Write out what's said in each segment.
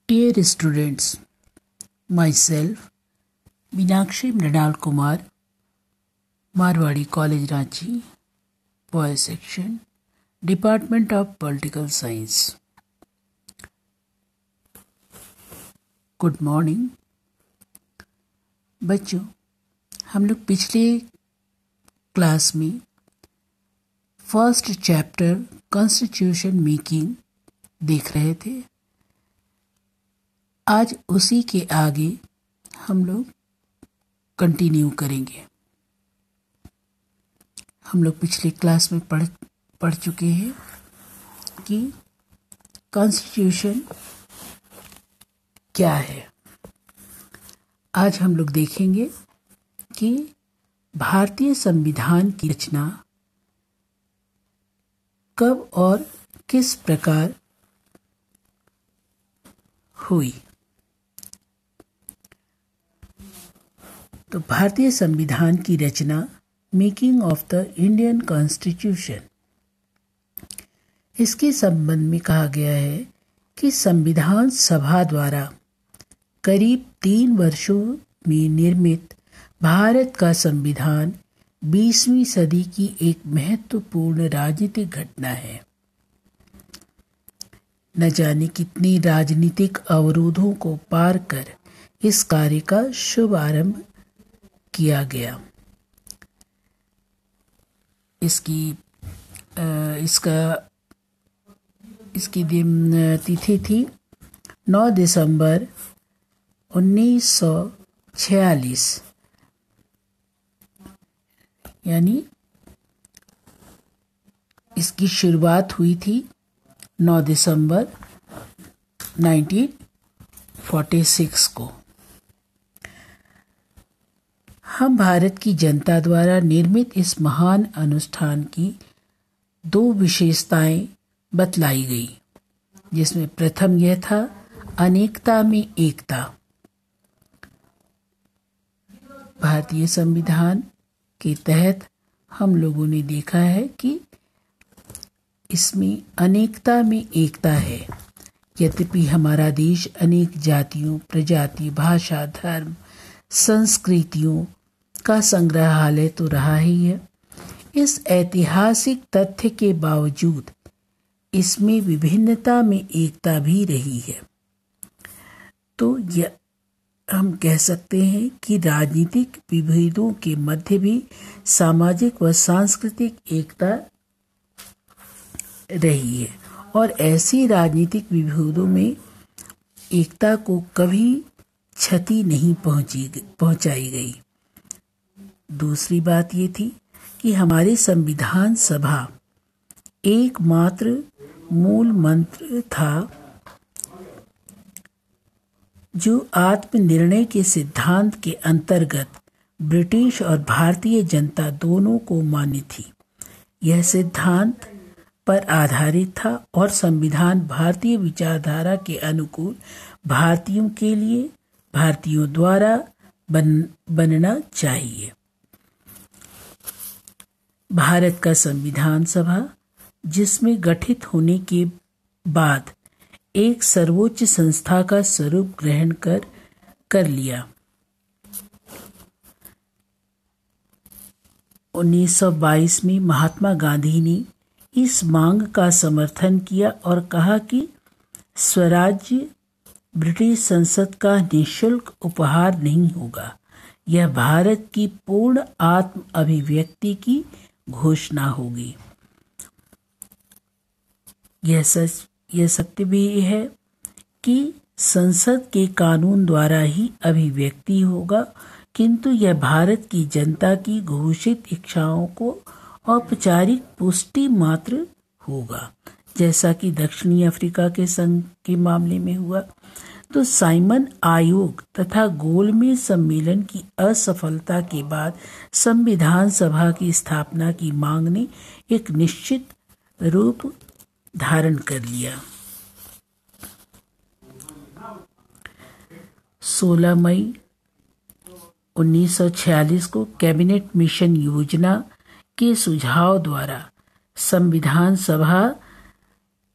Dear students, myself Meenakshi Mrinal Kumar, Marwadi College Ranchi, Boys Section, Department of Political Science. Good morning बच्चों, हम लोग पिछले class में first chapter constitution making देख रहे थे। आज उसी के आगे हम लोग कंटिन्यू करेंगे। हम लोग पिछले क्लास में पढ़ चुके हैं कि कॉन्स्टिट्यूशन क्या है। आज हम लोग देखेंगे कि भारतीय संविधान की रचना कब और किस प्रकार हुई। तो भारतीय संविधान की रचना, making of the Indian constitution, इसके संबंध में कहा गया है कि संविधान सभा द्वारा करीब 3 वर्षों में निर्मित भारत का संविधान 20वीं सदी की एक महत्वपूर्ण राजनीतिक घटना है। न जाने कितने राजनीतिक अवरोधों को पार कर इस कार्य का शुभारंभ किया गया। इसकी तिथि थी 9 दिसंबर 1946, यानी इसकी शुरुआत हुई थी 9 दिसंबर 1946 को। हम भारत की जनता द्वारा निर्मित इस महान अनुष्ठान की 2 विशेषताएं बतलाई गई, जिसमें प्रथम यह था अनेकता में एकता। भारतीय संविधान के तहत हम लोगों ने देखा है कि इसमें अनेकता में एकता है। यद्यपि हमारा देश अनेक जातियों, प्रजाति, भाषा, धर्म, संस्कृतियों का संग्रहालय तो रहा ही है, इस ऐतिहासिक तथ्य के बावजूद इसमें विभिन्नता में एकता भी रही है। तो यह हम कह सकते हैं कि राजनीतिक विभेदों के मध्य भी सामाजिक व सांस्कृतिक एकता रही है, और ऐसी राजनीतिक विभेदों में एकता को कभी क्षति नहीं पहुंचाई गई। दूसरी बात ये थी कि हमारी संविधान सभा एकमात्र मूल मंत्र था जो आत्मनिर्णय के सिद्धांत के अंतर्गत ब्रिटिश और भारतीय जनता दोनों को मान्य थी। यह सिद्धांत पर आधारित था और संविधान भारतीय विचारधारा के अनुकूल भारतीयों के लिए भारतीयों द्वारा बनना चाहिए। भारत का संविधान सभा, जिसमें गठित होने के बाद एक सर्वोच्च संस्था का स्वरूप ग्रहण कर लिया। 1922 में महात्मा गांधी ने इस मांग का समर्थन किया और कहा कि स्वराज्य ब्रिटिश संसद का निःशुल्क उपहार नहीं होगा, यह भारत की पूर्ण आत्म अभिव्यक्ति की घोषणा होगी। यह सत्य भी है कि संसद के कानून द्वारा ही अभिव्यक्ति होगा, किंतु यह भारत की जनता की घोषित इच्छाओं को औपचारिक पुष्टि मात्र होगा, जैसा कि दक्षिणी अफ्रीका के संघ के मामले में हुआ। तो साइमन आयोग तथा गोलमेज सम्मेलन की असफलता के बाद संविधान सभा की स्थापना की मांग ने एक निश्चित रूप धारण कर लिया। 16 मई 1946 को कैबिनेट मिशन योजना के सुझाव द्वारा संविधान सभा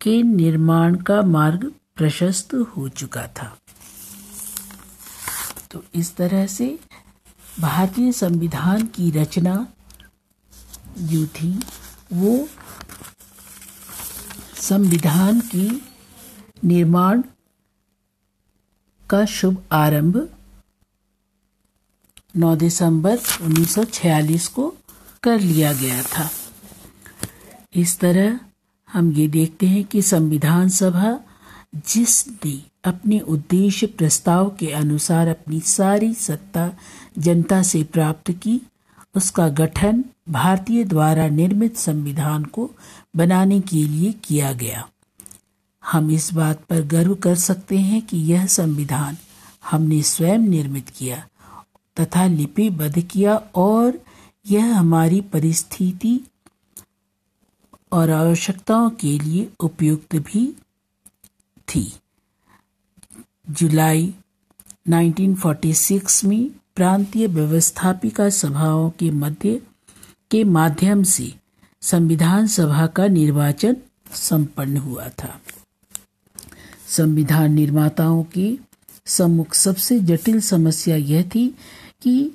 के निर्माण का मार्ग प्रशस्त हो चुका था। तो इस तरह से भारतीय संविधान की रचना जो थी वो संविधान की निर्माण का शुभ आरंभ 9 दिसंबर 1946 को कर लिया गया था। इस तरह हम ये देखते हैं कि संविधान सभा जिसने अपने उद्देश्य प्रस्ताव के अनुसार अपनी सारी सत्ता जनता से प्राप्त की, उसका गठन भारतीय द्वारा निर्मित संविधान को बनाने के लिए किया गया। हम इस बात पर गर्व कर सकते हैं कि यह संविधान हमने स्वयं निर्मित किया तथा लिपिबद्ध किया और यह हमारी परिस्थिति और आवश्यकताओं के लिए उपयुक्त भी थी। जुलाई 1946 में प्रांतीय व्यवस्थापिका सभाओं के माध्यम से संविधान सभा का निर्वाचन संपन्न हुआ था। संविधान निर्माताओं के सम्मुख सबसे जटिल समस्या यह थी कि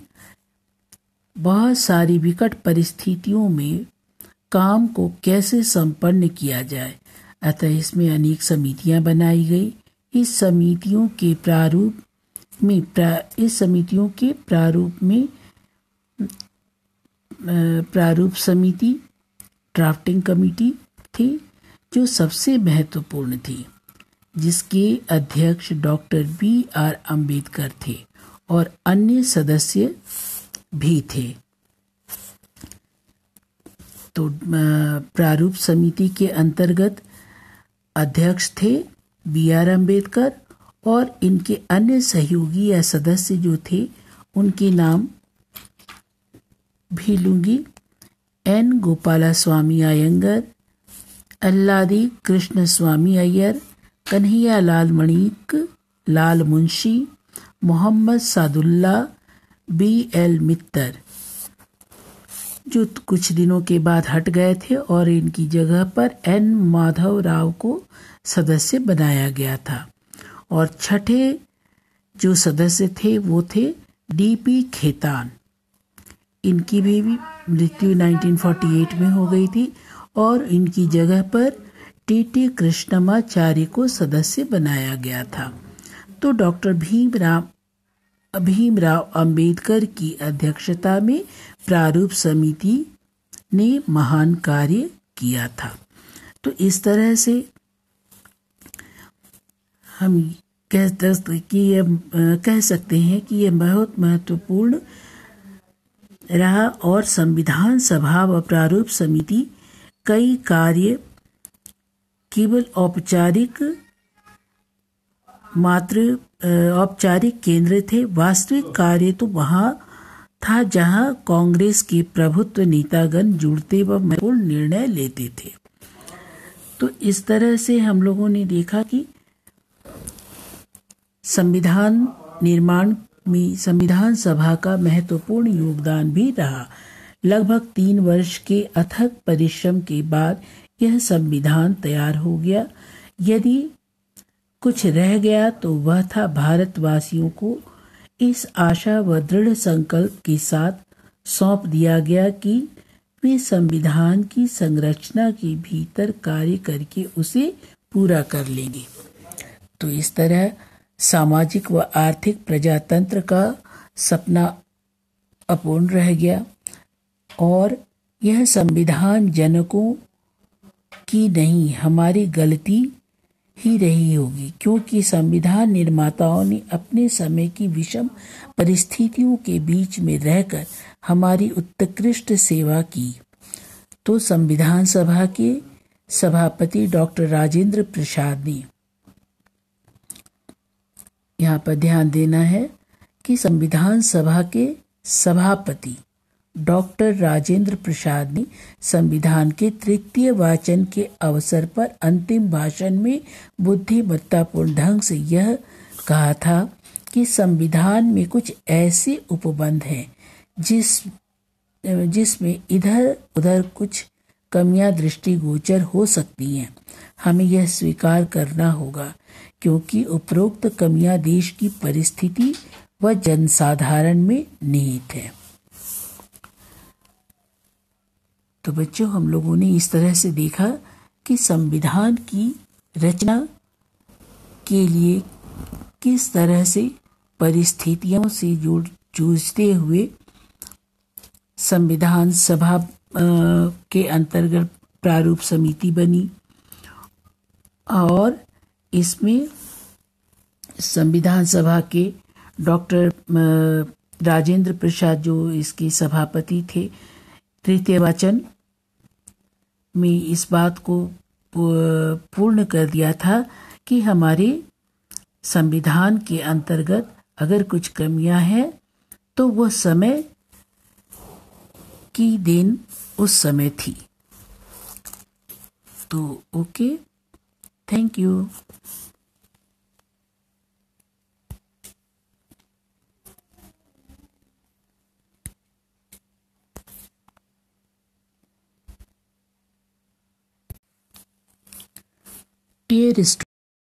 बहुत सारी विकट परिस्थितियों में काम को कैसे संपन्न किया जाए। अतः इसमें अनेक समितियां बनाई गई। इस समितियों के प्रारूप में प्रारूप समिति, ड्राफ्टिंग कमेटी थी जो सबसे महत्वपूर्ण थी, जिसके अध्यक्ष डॉक्टर B.R. अम्बेडकर थे और अन्य सदस्य भी थे। तो प्रारूप समिति के अंतर्गत अध्यक्ष थे B.R. अम्बेडकर और इनके अन्य सहयोगी या सदस्य जो थे उनके नाम भी लूंगी। N. गोपालास्वामी अयंगर, अल्लादी कृष्ण स्वामी अय्यर, कन्हैया लाल मणिक लाल मुंशी, मोहम्मद सादुल्ला, B.L. मित्तर, जो कुछ दिनों के बाद हट गए थे और इनकी जगह पर N. माधव राव को सदस्य बनाया गया था। और छठे जो सदस्य थे वो थे D.P. खेतान। इनकी भी मृत्यु 1948 में हो गई थी और इनकी जगह पर T.T. कृष्णमाचार्य को सदस्य बनाया गया था। तो डॉक्टर भीमराव अंबेडकर की अध्यक्षता में प्रारूप समिति ने महान कार्य किया था। तो इस तरह से हम कह सकते हैं कि यह बहुत महत्वपूर्ण रहा और संविधान सभा व प्रारूप समिति कई कार्य केवल औपचारिक केंद्र थे। वास्तविक कार्य तो वहां था जहां कांग्रेस के प्रभुत्व नेतागण जुड़ते व महत्वपूर्ण निर्णय लेते थे। तो इस तरह से हम लोगों ने देखा कि संविधान निर्माण में संविधान सभा का महत्वपूर्ण योगदान भी रहा। लगभग 3 वर्ष के अथक परिश्रम के बाद यह संविधान तैयार हो गया। यदि कुछ रह गया तो वह था भारतवासियों को इस आशा व दृढ़ संकल्प के साथ सौंप दिया गया कि वे संविधान की संरचना के भीतर कार्य करके उसे पूरा कर लेंगे। तो इस तरह सामाजिक व आर्थिक प्रजातंत्र का सपना अपूर्ण रह गया और यह संविधान जनकों की नहीं हमारी गलती ही रही होगी, क्योंकि संविधान निर्माताओं ने अपने समय की विषम परिस्थितियों के बीच में रहकर हमारी उत्कृष्ट सेवा की। तो संविधान सभा के सभापति डॉक्टर राजेंद्र प्रसाद ने, यहाँ पर ध्यान देना है कि संविधान सभा के सभापति डॉक्टर राजेंद्र प्रसाद ने संविधान के तृतीय वाचन के अवसर पर अंतिम भाषण में बुद्धिमत्तापूर्ण ढंग से यह कहा था कि संविधान में कुछ ऐसे उपबंध हैं जिसमें इधर उधर कुछ कमियां दृष्टिगोचर हो सकती हैं। हमें यह स्वीकार करना होगा, क्योंकि उपरोक्त कमियां देश की परिस्थिति व जनसाधारण में निहित है। तो बच्चों, हम लोगों ने इस तरह से देखा कि संविधान की रचना के लिए किस तरह से परिस्थितियों से जूझते हुए संविधान सभा के अंतर्गत प्रारूप समिति बनी, और इसमें संविधान सभा के डॉक्टर राजेंद्र प्रसाद जो इसके सभापति थे, तृतीय वाचन में इस बात को पूर्ण कर दिया था कि हमारे संविधान के अंतर्गत अगर कुछ कमियां हैं तो वह समय की देन उस समय थी। तो ओके, थैंक यू। डियर